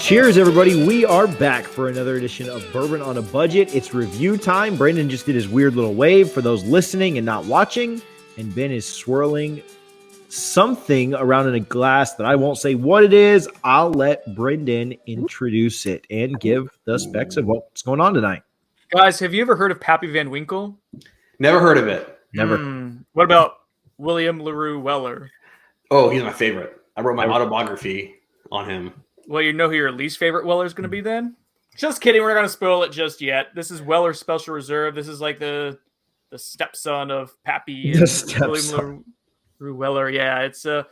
Cheers, everybody. We are back for another edition of Bourbon on a Budget. It's review time. Brandon just did his weird little wave for those listening and not watching. And Ben is swirling something around in a glass that I won't say what it is. I'll let Brendan introduce it and give the specs of what's going on tonight. Guys, have you ever heard of Pappy Van Winkle? Never heard of it. Never. What about William LaRue Weller? Oh, he's my favorite. I wrote my autobiography on him. Well, you know who your least favorite Weller is going to be then? Just kidding. We're not going to spoil it just yet. This is Weller Special Reserve. This is like the stepson of Pappy and William LaRue Weller. Yeah, it's so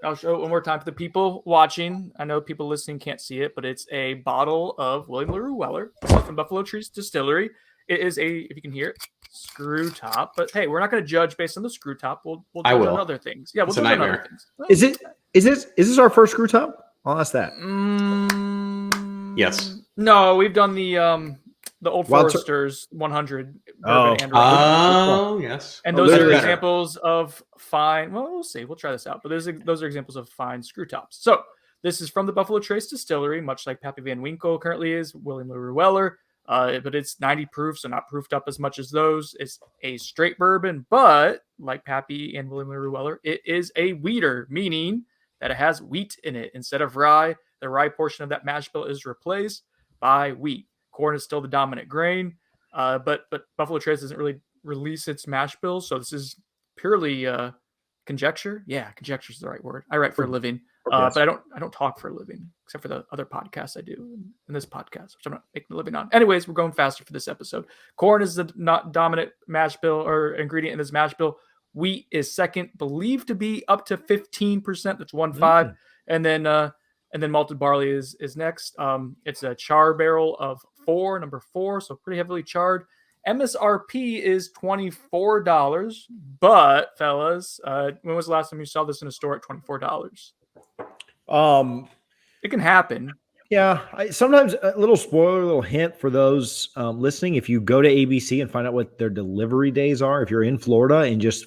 I'll show it one more time for the people watching. I know people listening can't see it, but it's a bottle of William LaRue Weller. This is from Buffalo Trace Distillery. It is if you can hear it, screw top. But hey, we're not going to judge based on the screw top. We'll judge on other things. Yeah, we'll judge on other things. Is this our first screw top? I'll ask that. Yes. No, we've done the Old Forester's 100. Yes. And those are examples of fine. Well, we'll see. We'll try this out. But those are examples of fine screw tops. So this is from the Buffalo Trace Distillery, much like Pappy Van Winkle currently is, William LaRue Weller. But it's 90 proof, so not proofed up as much as those. It's a straight bourbon, but like Pappy and William LaRue Weller, it is a wheater, meaning that it has wheat in it instead of rye. The rye portion of that mash bill is replaced by wheat. Corn is still the dominant grain, but Buffalo Trace doesn't really release its mash bills, so this is purely conjecture. Yeah, conjecture is the right word. I write for a living, but I don't talk for a living, except for the other podcasts I do, and this podcast, which I'm not making a living on. Anyways, we're going faster for this episode. Corn is the not dominant mash bill or ingredient in this mash bill. Wheat is second, believed to be up to 15%. That's 1.5, and then malted barley is next. It's a char barrel of number 4, so pretty heavily charred. MSRP is $24, but fellas, when was the last time you saw this in a store at $24? It can happen. Yeah, sometimes a little spoiler, a little hint for those listening. If you go to ABC and find out what their delivery days are, if you're in Florida and just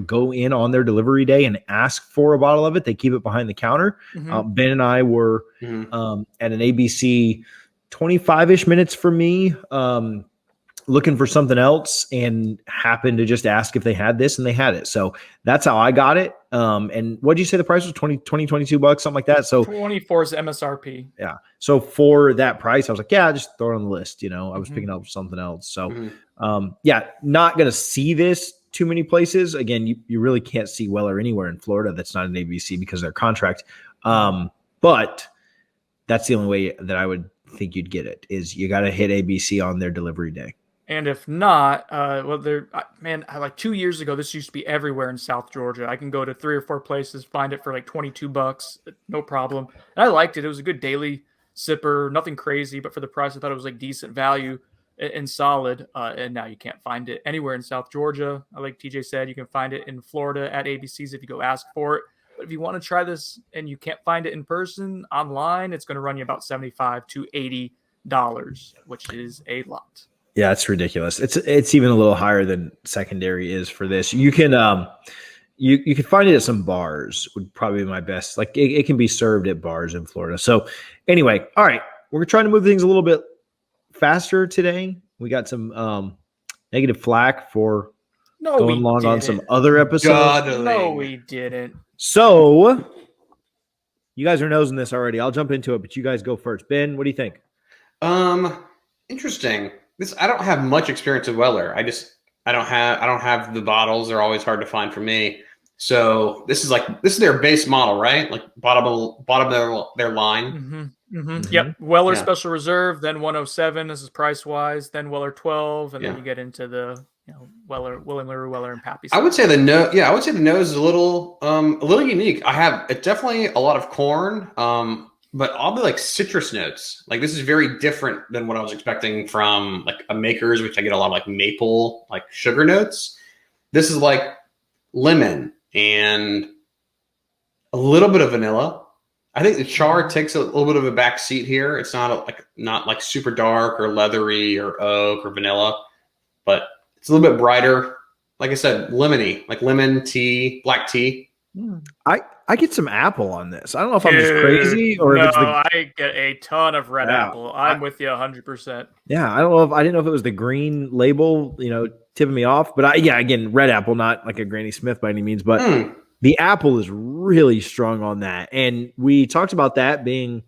go in on their delivery day and ask for a bottle of it, they keep it behind the counter. Ben and I were at an ABC 25-ish minutes from me, looking for something else, and happened to just ask if they had this, and they had it. So that's how I got it. And what did you say the price was? 22 bucks, something like that. So 24 is MSRP. Yeah. So for that price, I was like, yeah, just throw it on the list. I was picking up something else. So yeah, not going to see this too many places. Again, you really can't see Weller anywhere in Florida that's not an ABC because of their contract. But that's the only way that I would think you'd get it, is you got to hit ABC on their delivery day. And if not, like 2 years ago, this used to be everywhere in South Georgia. I can go to 3 or 4 places, find it for like $22, no problem. And I liked it. It was a good daily sipper, nothing crazy, but for the price, I thought it was like decent value and solid. And now you can't find it anywhere in South Georgia. Like TJ said, you can find it in Florida at ABC's if you go ask for it. But if you want to try this and you can't find it in person, online, it's going to run you about $75 to $80, which is a lot. Yeah, it's ridiculous. It's even a little higher than secondary is for this. You can you can find it at some bars, would probably be my best. Like it can be served at bars in Florida. So anyway, all right, we're trying to move things a little bit faster today. We got some negative flack for going long on some other episodes. No, we didn't. So you guys are nosing this already. I'll jump into it, but you guys go first. Ben, what do you think? Interesting. I don't have much experience with Weller. I don't have the bottles. They're always hard to find for me. So this is their base model, right? Like bottom of their line. Yep. Weller Special Reserve, then 107. This is price wise. Then Weller 12, and then you get into the Weller, William LaRue Weller, and Pappy. I would say the nose. Yeah, I would say the nose is a little unique. It's definitely a lot of corn. But all the like citrus notes, like this is very different than what I was expecting from like a Maker's, which I get a lot of like maple, like sugar notes. This is like lemon and a little bit of vanilla. I think the char takes a little bit of a back seat here. It's not like super dark or leathery or oak or vanilla, but it's a little bit brighter. Like I said, lemony, like lemon tea, black tea. I get some apple on this. I don't know if I'm just crazy or if it's the I get a ton of red apple. I'm with you 100%. Yeah, I didn't know if it was the green label, tipping me off. But again, red apple, not like a Granny Smith by any means, but the apple is really strong on that. And we talked about that being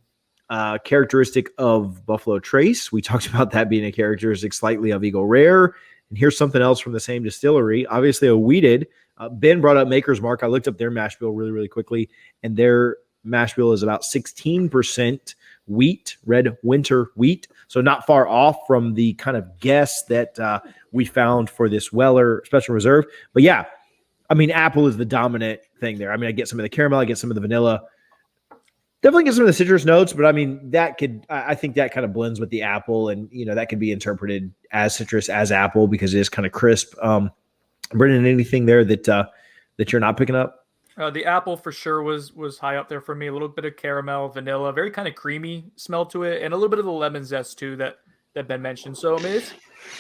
characteristic of Buffalo Trace. We talked about that being a characteristic slightly of Eagle Rare. And here's something else from the same distillery, obviously a wheated. Ben brought up Maker's Mark. I looked up their mash bill really, really quickly, and their mash bill is about 16% wheat, red winter wheat. So not far off from the kind of guess that we found for this Weller Special Reserve. But yeah, I mean, apple is the dominant thing there. I mean, I get some of the caramel, I get some of the vanilla. Definitely get some of the citrus notes, but I mean, I think that kind of blends with the apple, and that could be interpreted as citrus, as apple, because it is kind of crisp. Brendan, anything there that you're not picking up? The apple for sure was high up there for me. A little bit of caramel, vanilla, very kind of creamy smell to it, and a little bit of the lemon zest too that Ben mentioned. So I mean,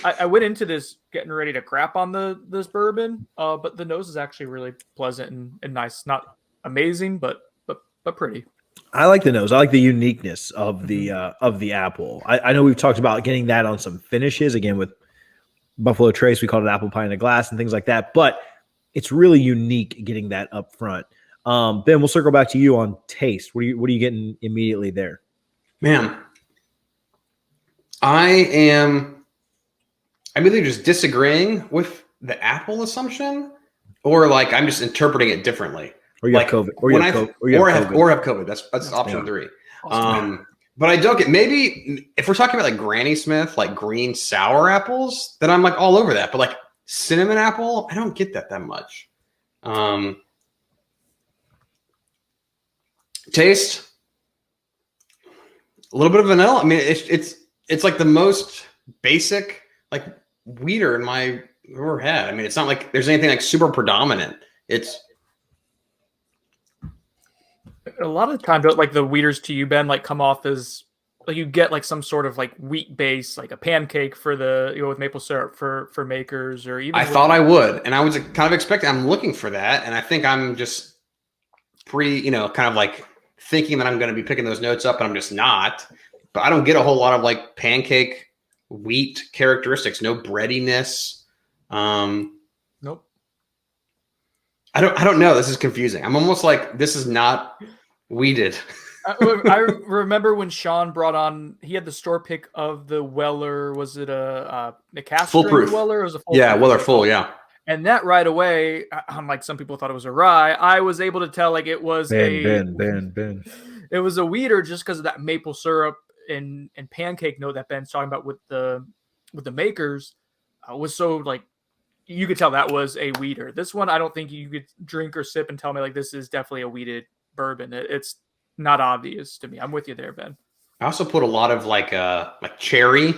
I went into this getting ready to crap on this bourbon, but the nose is actually really pleasant and nice. Not amazing, but pretty. I like the nose. I like the uniqueness of the apple. I know we've talked about getting that on some finishes, again with Buffalo Trace. We called it apple pie in a glass and things like that, but it's really unique getting that up front. Ben, we'll circle back to you on taste. What are you getting immediately there? Man, I'm either just disagreeing with the apple assumption, or like I'm just interpreting it differently. Or you have COVID. Or have COVID. That's option 3. But I don't get, maybe if we're talking about like Granny Smith, like green sour apples, then I'm like all over that. But like cinnamon apple, I don't get that much. Taste, a little bit of vanilla. I mean, it's like the most basic like wheater in my head. I mean, it's not like there's anything like super predominant. It's a lot of times, like the wheaters to you, Ben, like come off as like you get like some sort of like wheat base, like a pancake for the with maple syrup for makers, or even. I thought I would, and I was kind of expecting. I'm looking for that, and I think I'm just kind of like thinking that I'm going to be picking those notes up, and I'm just not. But I don't get a whole lot of like pancake wheat characteristics. No breadiness. Nope. I don't know. This is confusing. I'm almost like this is not wheated. I remember when Sean brought on, he had the store pick of the Weller. Was it a cast foolproof Weller? Or was it full? Yeah, Weller full. Yeah. And that right away, unlike some people thought it was a rye, I was able to tell like it was Ben. It was a wheater just because of that maple syrup and pancake note that Ben's talking about with the makers was so like. You could tell that was a wheater. This one, I don't think you could drink or sip and tell me like this is definitely a wheated bourbon. It's not obvious to me. I'm with you there, Ben. I also put a lot of like cherry,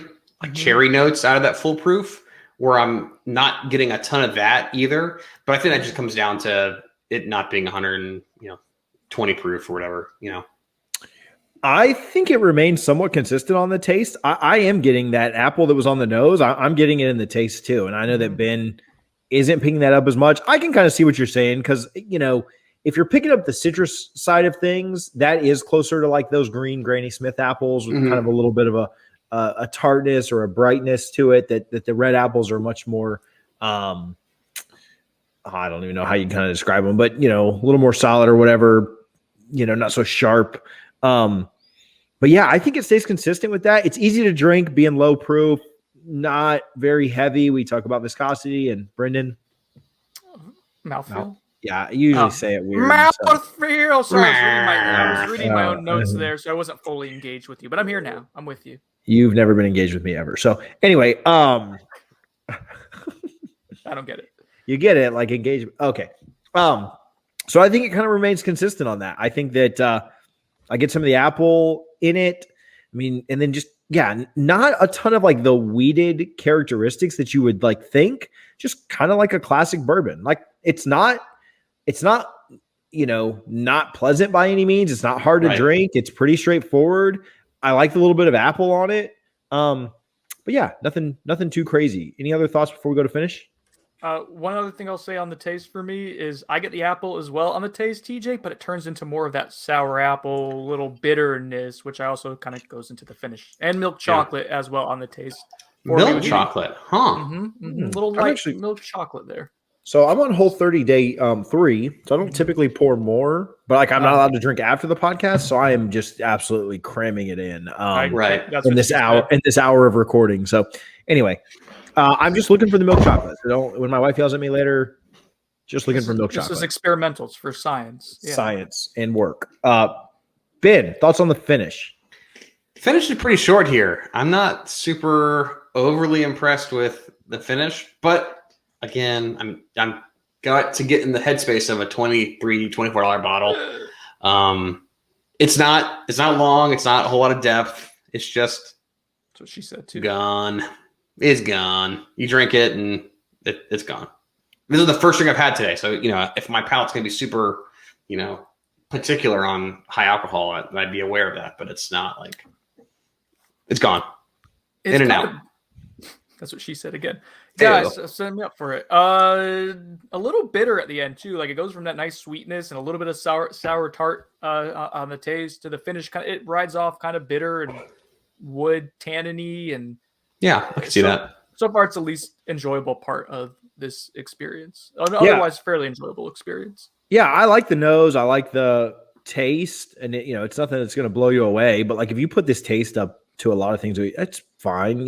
cherry notes out of that foolproof, where I'm not getting a ton of that either. But I think that just comes down to it not being 120 proof or whatever. I think it remains somewhat consistent on the taste. I am getting that apple that was on the nose. I'm getting it in the taste too. And I know that Ben isn't picking that up as much. I can kind of see what you're saying because, if you're picking up the citrus side of things, that is closer to like those green Granny Smith apples with kind of a little bit of a tartness or a brightness to it that the red apples are much more, I don't even know how you kind of describe them, but, a little more solid or whatever, not so sharp. But yeah, I think it stays consistent with that. It's easy to drink, being low proof, not very heavy. We talk about viscosity and Brendan. Mouthfeel. Yeah, I usually say it weird. Mouthfeel. Sorry, I was reading my own notes there, so I wasn't fully engaged with you. But I'm here now. I'm with you. You've never been engaged with me ever. So anyway, I don't get it. You get it, like engagement. Okay. So I think it kind of remains consistent on that. I think that I get some of the apple in it. I mean, and then just, not a ton of like the wheated characteristics that you would like think, just kind of like a classic bourbon. Like it's not, not pleasant by any means. It's not hard to drink. It's pretty straightforward. I like the little bit of apple on it. But yeah, nothing too crazy. Any other thoughts before we go to finish? One other thing I'll say on the taste for me is I get the apple as well on the taste, TJ, but it turns into more of that sour apple, little bitterness, which I also kind of goes into the finish, and milk chocolate as well on the taste. Milk chocolate, huh? Little light milk chocolate there. So I'm on Whole 30 day 3, so I don't typically pour more, but like I'm not allowed to drink after the podcast, so I am just absolutely cramming it in. Right. That's in this hour of recording. So anyway, I'm just looking for the milk chocolate. So when my wife yells at me later, just looking for milk chocolate. This is experimental. It's for science. Yeah. Science and work. Ben, thoughts on the finish? Finish is pretty short here. I'm not super overly impressed with the finish, but again, I'm got to get in the headspace of a $24 bottle. It's not long. It's not a whole lot of depth. It's just that's what she said too. Gone. It's gone. You drink it and it's gone. This is the first drink I've had today. So, if my palate's going to be super, particular on high alcohol, I'd be aware of that, but it's not like it's gone. It's in and out. That's what she said again. Guys, set me up for it. A little bitter at the end too. Like it goes from that nice sweetness and a little bit of sour tart on the taste to the finish. It rides off kind of bitter and wood tanniny, and yeah, I can see that. So far, it's the least enjoyable part of this experience. Otherwise, fairly enjoyable experience. Yeah, I like the nose. I like the taste, and it's nothing that's going to blow you away. But like if you put this taste up to a lot of things, it's fine.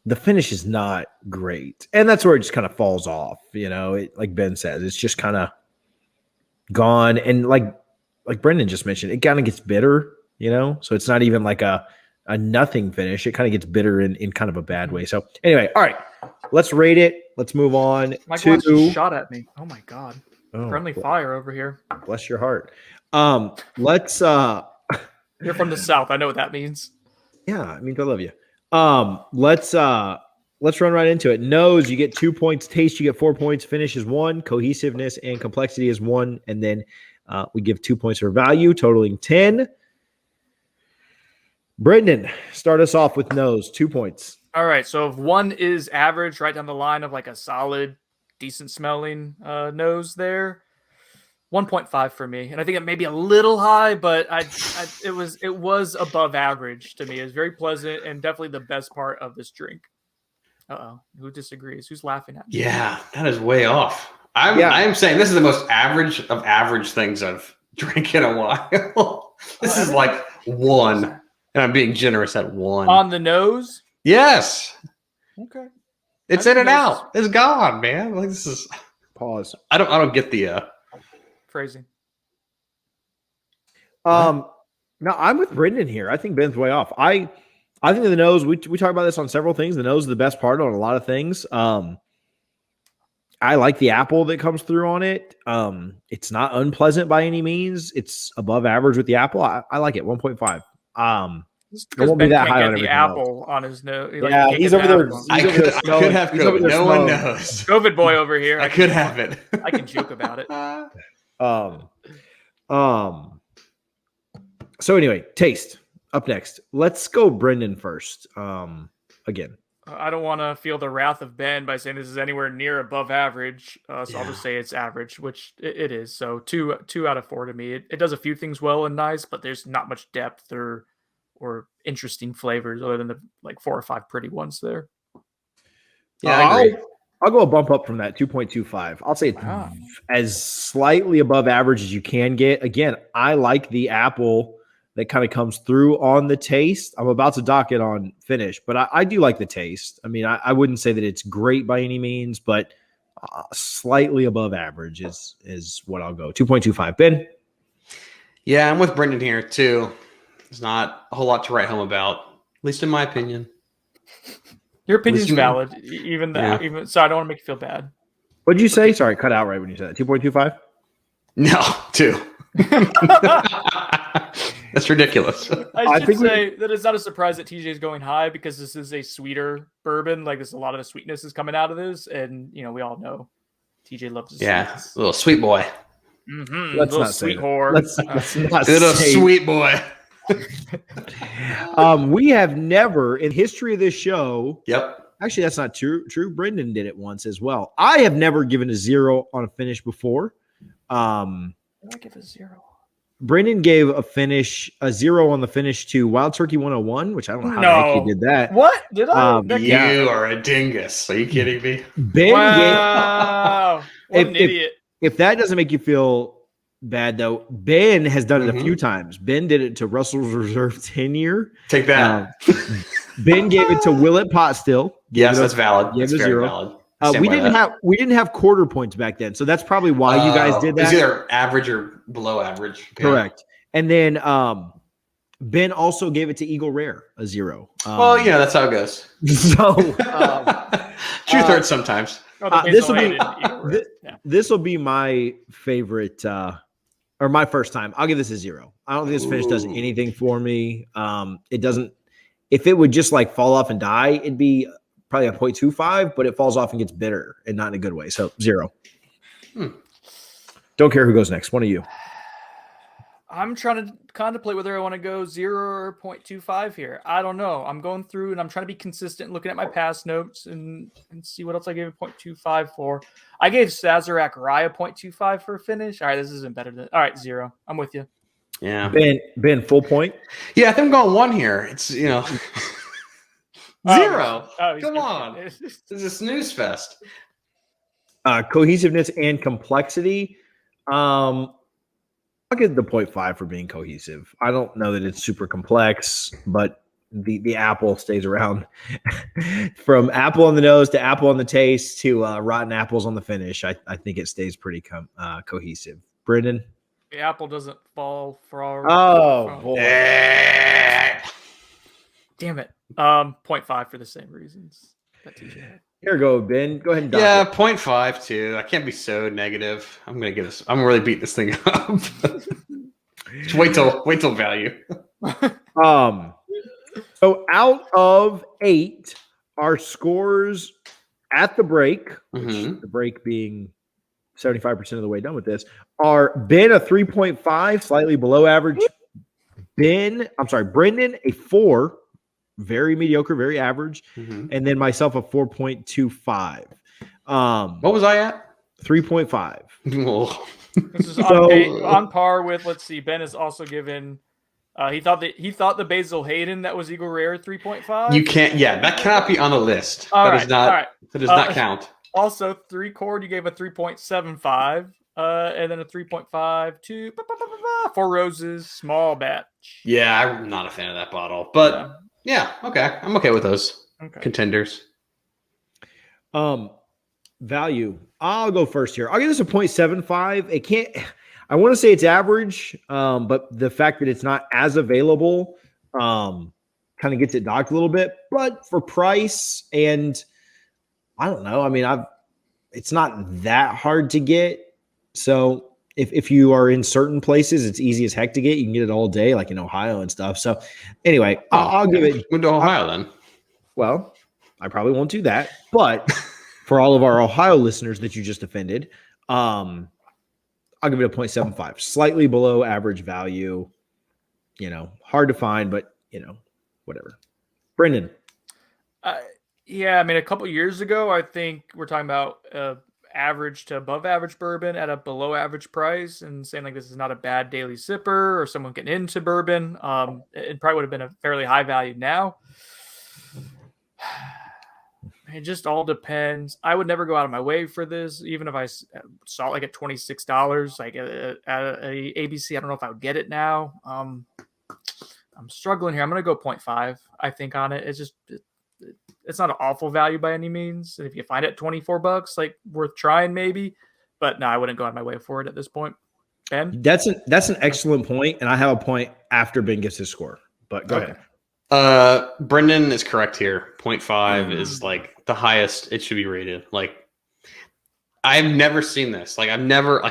The finish is not great, and that's where it just kind of falls off. Like Ben says, it's just kind of gone, and like Brendan just mentioned, it kind of gets bitter. So it's not even like a nothing finish. It kind of gets bitter in kind of a bad way. So anyway, all right, let's rate it. Let's move on. My glass just shot at me. Oh my god! Friendly fire over here. Bless your heart. Let's. You're from the South. I know what that means. Yeah, it means I love you. Let's run right into it. Nose, you get 2 points. Taste, you get 4 points. Finish is 1. Cohesiveness and complexity is 1. And then we give 2 points for value, totaling 10. Brendan, start us off with nose, 2 points. All right. So if 1 is average, right down the line of like a solid, decent smelling nose there, 1.5 for me. And I think it may be a little high, but it was above average to me. It was very pleasant and definitely the best part of this drink. Who disagrees? Who's laughing at me? Yeah, that is way off. I am saying this is the most average of average things I've drank in a while. This is like 1, and I'm being generous at 1. On the nose? Yes. Okay. It's in and out. It's gone, man. Like this is pause. I don't get the phrasing. No, I'm with Brendan here. I think Ben's way off. I think the nose, we talk about this on several things. The nose is the best part on a lot of things. I like the apple that comes through on it. It's not unpleasant by any means. It's above average with the apple. I like it. 1.5. It won't be that high on the apple on his nose. Yeah, he's over there. I could have COVID. No one knows. COVID boy over here. I could have it. I can joke about it. So anyway, taste up next. Let's go Brendan first. Again, I don't want to feel the wrath of Ben by saying this is anywhere near above average. I'll just say it's average, which it is. So two out of 4 to me. It does a few things well and nice, but there's not much depth or interesting flavors other than the like 4 or 5 pretty ones there. Yeah, I agree. I'll go a bump up from that, 2.25. I'll say it's as slightly above average as you can get. Again, I like the apple that kind of comes through on the taste. I'm about to dock it on finish, but I do like the taste. I mean, I wouldn't say that it's great by any means, but slightly above average is what I'll go. 2.25. Ben? Yeah, I'm with Brendan here too. There's not a whole lot to write home about, at least in my opinion. Your opinion's valid, even so I don't want to make you feel bad. What did you say? Sorry, cut out right when you said that. 2.25? No, 2. That's ridiculous. I should say that it's not a surprise that TJ is going high because this is a sweeter bourbon. Like a lot of the sweetness is coming out of this, and we all know TJ loves his sweetness. A little sweet boy. Mm-hmm. Let's not sweet whore. Let's not little sweet boy. We have never in history of this show Actually, that's not true. Brendan did it once as well. I have never given a 0 on a finish before. What did I give a 0? Brendan gave a 0 on the finish to Wild Turkey 101, which I don't know how the heck he did that. What did I? You are a dingus. Are you kidding me? Ben Wow. What an idiot. If that doesn't make you feel bad, though, Ben has done it a few times. Ben did it to Russell's Reserve 10 year. Take that. Ben gave it to Willett Pot Still. Yes, that's valid. That's very 0. valid. We didn't have quarter points back then, so that's probably why you guys did that. It's either average or below average. Okay. Correct. And then Ben also gave it to Eagle Rare a 0. Well, that's how it goes. So Truth hurts sometimes. This will be my favorite or my first time. I'll give this a 0. I don't think this finish does anything for me. It doesn't. If it would just like fall off and die, it'd be probably a 0.25, but it falls off and gets bitter and not in a good way. So 0. Don't care who goes next. One of you. I'm trying to contemplate whether I want to go 0 or 0.25 here. I don't know. I'm going through and I'm trying to be consistent, looking at my past notes and see what else I gave a 0.25 for. I gave Sazerac Rye a 0.25 for a finish. All right, this isn't better than. All right, 0. I'm with you. Yeah. Ben, full point. Yeah, I think I'm going 1 here. It's 0. Come on. This is a snooze fest. Cohesiveness and complexity. I'll give the 0.5 for being cohesive. I don't know that it's super complex, but the apple stays around. From apple on the nose to apple on the taste to rotten apples on the finish. I think it stays pretty cohesive. Brendan? The apple doesn't fall for all. Oh, boy. Damn it. 0.5 for the same reasons. Here we go, Ben. Go ahead and dive. Yeah, 0.5 too. I can't be so negative. I'm gonna really beat this thing up. Just wait till value. So out of 8, our scores at the break, which the break being 75% of the way done with this, are Ben a 3.5, slightly below average. Brendan a 4. Very mediocre, very average. And then myself a 4.25. What was I at? 3.5. This is on par with, let's see, Ben is also given he thought the Basil Hayden that was Eagle Rare 3.5. You can't, that cannot be on the list. That does not count. Also, 3 chord, you gave a 3.75. And then a 3.5 to 4 Roses, small batch. Yeah, I'm not a fan of that bottle, but yeah, okay. I'm okay with those contenders. Value. I'll go first here. I'll give this a 0.75. I want to say it's average, but the fact that it's not as available kind of gets it docked a little bit. But for price and I don't know. I mean, it's not that hard to get. So if you are in certain places, it's easy as heck to get. You can get it all day, like in Ohio and stuff. So anyway, I'll give it. Went to Ohio then. Well, I probably won't do that. But for all of our Ohio listeners that you just offended, I'll give it a 0.75. Slightly below average value. Hard to find, but whatever. Brendan. Yeah, I mean, a couple years ago, I think we're talking about average to above average bourbon at a below average price and saying like this is not a bad daily sipper or someone getting into bourbon. It probably would have been a fairly high value now. It just all depends. I would never go out of my way for this, even if I saw it like at $26, like at a ABC. I don't know if I would get it now. I'm struggling here. I'm going to go 0.5, I think, on it. It's just it's not an awful value by any means. And if you find it $24, like worth trying maybe, but no, I wouldn't go out of my way for it at this point. Ben? That's an excellent point, and I have a point after Ben gives his score, but go ahead. Brendan is correct here. 0.5 is like the highest it should be rated. Like I've never seen this. Like I've never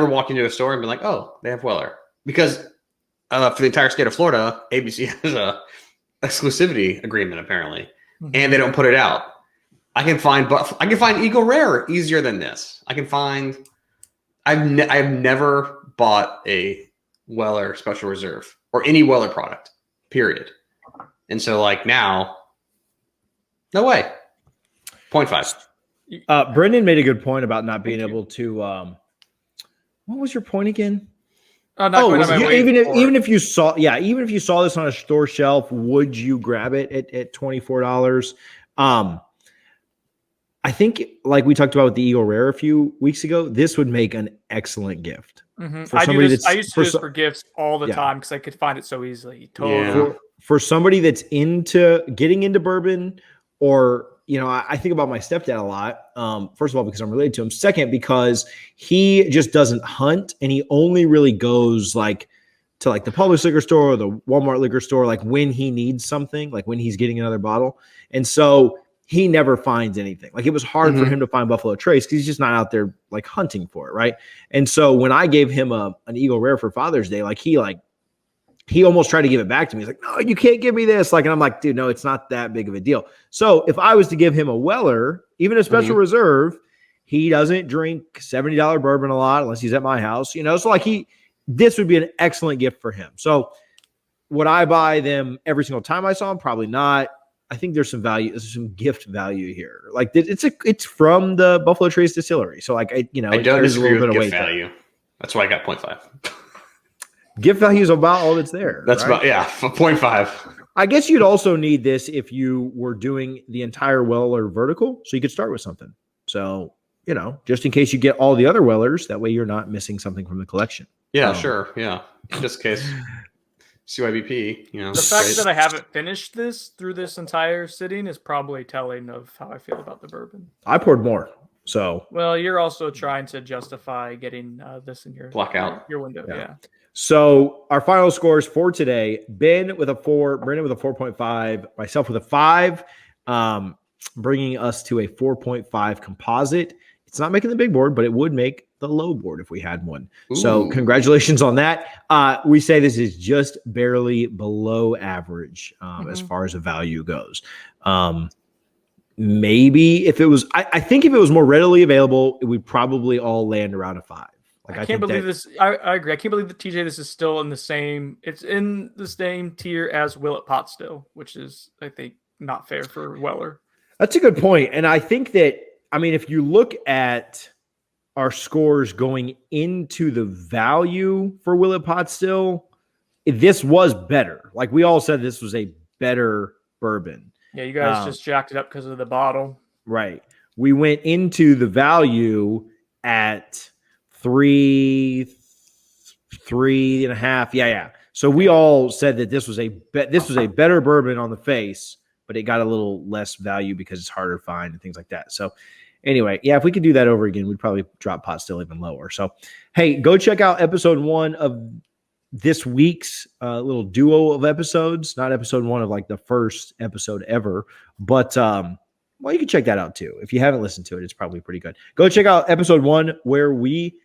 walked into a store and been like, oh, they have Weller. Because for the entire state of Florida, ABC has a exclusivity agreement apparently, and they don't put it out. I can find Eagle Rare easier than this. I've never bought a Weller Special Reserve or any Weller product, period. And so like now, No way. 0.5. Brendan made a good point about not being Thank you. able to. What was your point again? Not going on my way Even if you saw this on a store shelf, would you grab it at $24? I think, like we talked about with the Eagle Rare a few weeks ago, this would make an excellent gift. Mm-hmm. I used to do this for gifts all the time because I could find it so easily. Totally. For somebody that's getting into bourbon, or I think about my stepdad a lot. First of all, because I'm related to him. Second, because he just doesn't hunt, and he only really goes to the Publix liquor store or the Walmart liquor store, like when he needs something, like when he's getting another bottle. And so he never finds anything. Like, it was hard for him to find Buffalo Trace because he's just not out there like hunting for it, right? And so when I gave him an Eagle Rare for Father's Day, he almost tried to give it back to me. He's like, "No, you can't give me this." And I'm like, "Dude, no, it's not that big of a deal." So if I was to give him a Weller, even a special reserve, he doesn't drink $70 bourbon a lot unless he's at my house, So this would be an excellent gift for him. So would I buy them every single time I saw him? Probably not. I think there's some value, there's some gift value here. Like, it's from the Buffalo Trace Distillery. So I don't disagree with gift value. That's why I got 0.5. Gift value is about all that's there. That's right? 0.5. I guess you'd also need this if you were doing the entire Weller vertical, so you could start with something. So, just in case you get all the other Wellers, that way you're not missing something from the collection. Yeah, sure. Yeah. Just in case CYBP, The fact that I haven't finished this through this entire sitting is probably telling of how I feel about the bourbon. I poured more. So, well, you're also trying to justify getting this in your blackout, your window. Yeah. So our final scores for today: Ben with a 4, Brendan with a 4.5, myself with a 5, bringing us to a 4.5 composite. It's not making the big board, but it would make the low board if we had one. Ooh. So congratulations on that. We say this is just barely below average as far as a value goes. Maybe if it was, I think if it was more readily available, it would probably all land around a 5. I can't believe this. I agree. I can't believe that TJ, this is still in the same. It's in the same tier as Willet Pot still, which is, I think, not fair for Weller. That's a good point. And I think that, if you look at our scores going into the value for Willet Pot still, this was better. Like, we all said this was a better bourbon. Yeah, you guys just jacked it up because of the bottle. Right. We went into the value at 3.5. Yeah. So we all said that this was a better bourbon on the face, but it got a little less value because it's harder to find and things like that. So anyway, yeah, if we could do that over again, we'd probably drop pot still even lower. So, hey, go check out episode 1 of this week's little duo of episodes, not episode 1 of like the first episode ever, but you can check that out too. If you haven't listened to it, it's probably pretty good. Go check out episode 1 where we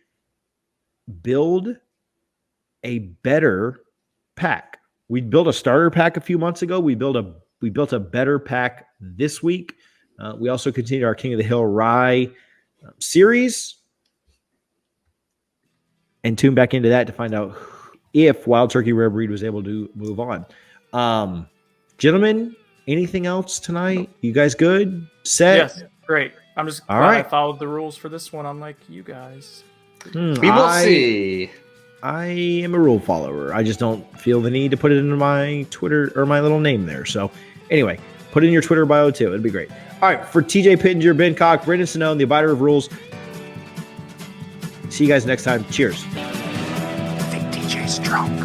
build a better pack. We built a starter pack a few months ago. We built a better pack this week. We also continued our King of the Hill Rye series and tune back into that to find out if Wild Turkey Rare Breed was able to move on. Gentlemen, anything else tonight? You guys good? Set? Yes, great. I'm just glad I followed the rules for this one, unlike you guys. We will see. I am a rule follower. I just don't feel the need to put it into my Twitter or my little name there. So anyway, put it in your Twitter bio too. It'd be great. All right, for TJ Pittenger, Ben Cock, Brendan Sinone, the Abider of Rules. See you guys next time. Cheers. I think TJ's drunk.